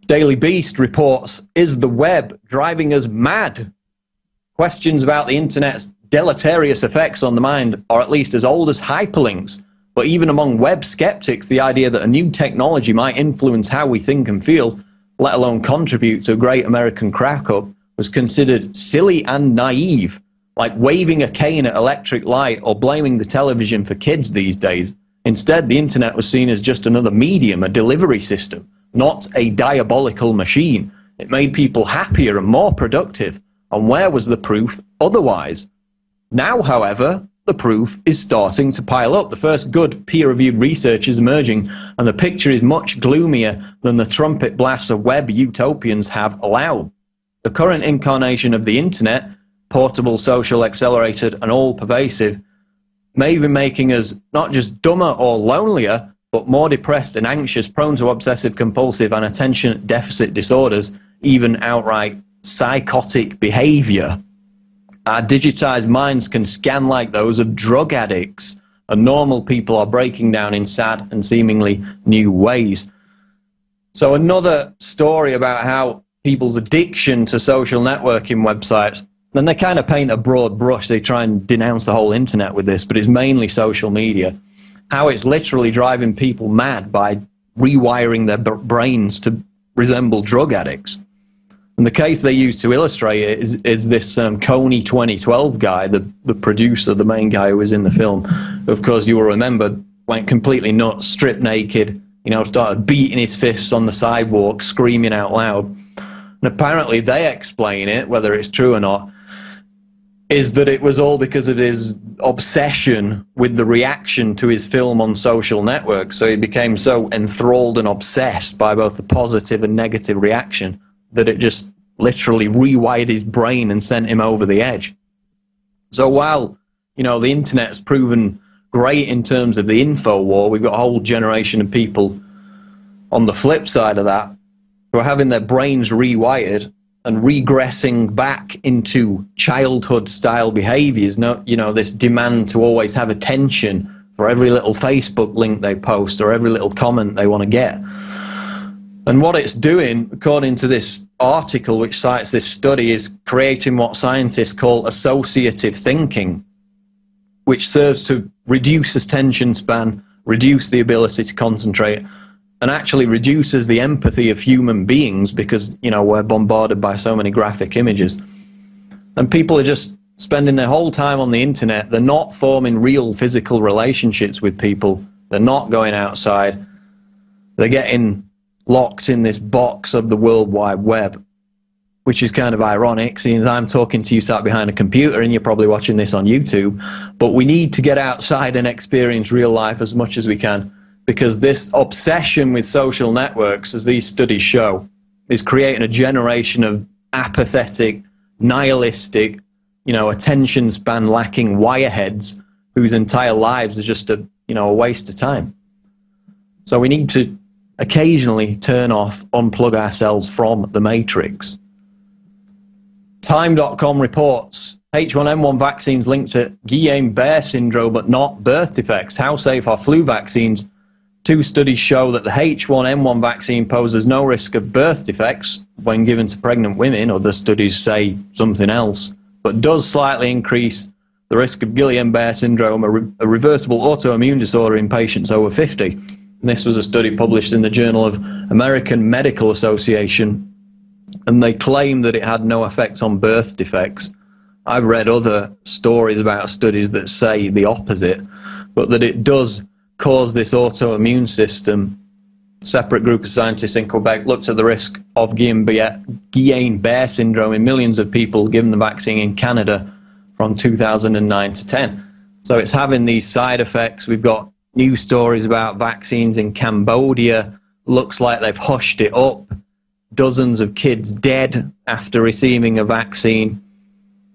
Daily Beast reports, is the web driving us mad? Questions about the internet's deleterious effects on the mind are at least as old as hyperlinks. But even among web skeptics, the idea that a new technology might influence how we think and feel, let alone contribute to a great American crack-up, was considered silly and naive, like waving a cane at electric light or blaming the television for kids these days. Instead, the internet was seen as just another medium, a delivery system, not a diabolical machine. It made people happier and more productive. And where was the proof otherwise? Now, however, the proof is starting to pile up. The first good peer-reviewed research is emerging, and the picture is much gloomier than the trumpet blasts of web utopians have allowed. The current incarnation of the internet, portable, social, accelerated, and all-pervasive, may be making us not just dumber or lonelier, but more depressed and anxious, prone to obsessive-compulsive and attention deficit disorders, even outright psychotic behavior. Our digitized minds can scan like those of drug addicts, and normal people are breaking down in sad and seemingly new ways. So another story about how people's addiction to social networking websites, and they kind of paint a broad brush, they try and denounce the whole internet with this, but it's mainly social media, how it's literally driving people mad by rewiring their brains to resemble drug addicts. And the case they use to illustrate it is this Coney 2012 guy, the producer, the main guy who was in the film, who, of course, you will remember, went completely nuts, stripped naked, you know, started beating his fists on the sidewalk, screaming out loud. And apparently they explain it, whether it's true or not, is that it was all because of his obsession with the reaction to his film on social networks. So he became so enthralled and obsessed by both the positive and negative reaction that it just literally rewired his brain and sent him over the edge. So while, you know, the internet's proven great in terms of the info war, we've got a whole generation of people on the flip side of that who are having their brains rewired and regressing back into childhood-style behaviors. You know, this demand to always have attention for every little Facebook link they post or every little comment they want to get. And what it's doing, according to this article which cites this study, is creating what scientists call associative thinking, which serves to reduce attention span, reduce the ability to concentrate, and actually reduces the empathy of human beings because, you know, we're bombarded by so many graphic images. And people are just spending their whole time on the internet. They're not forming real physical relationships with people. They're not going outside. They're getting locked in this box of the World Wide Web, which is kind of ironic, seeing as I'm talking to you sat behind a computer and you're probably watching this on YouTube. But we need to get outside and experience real life as much as we can, because this obsession with social networks, as these studies show, is creating a generation of apathetic, nihilistic, you know, attention span lacking wireheads whose entire lives are just a, you know, a waste of time. So we need to occasionally turn off, unplug ourselves from the matrix. Time.com reports H1N1 vaccines linked to Guillain-Barré syndrome but not birth defects. How safe are flu vaccines? Two studies show that the H1N1 vaccine poses no risk of birth defects when given to pregnant women. Other studies say something else, but does slightly increase the risk of Guillain-Barré syndrome, a reversible autoimmune disorder in patients over 50. And this was a study published in the Journal of American Medical Association, and they claim that it had no effect on birth defects. I've read other stories about studies that say the opposite, but that it does cause this autoimmune system. A separate group of scientists in Quebec looked at the risk of Guillain-Barré syndrome in millions of people given the vaccine in Canada from 2009 to 10. So it's having these side effects. We've got news stories about vaccines in Cambodia. Looks like they've hushed it up. Dozens of kids dead after receiving a vaccine.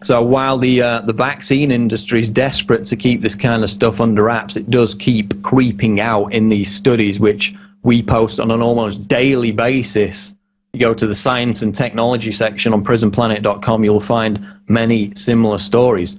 So while the vaccine industry is desperate to keep this kind of stuff under wraps, it does keep creeping out in these studies, which we post on an almost daily basis. You go to the science and technology section on prisonplanet.com, you'll find many similar stories.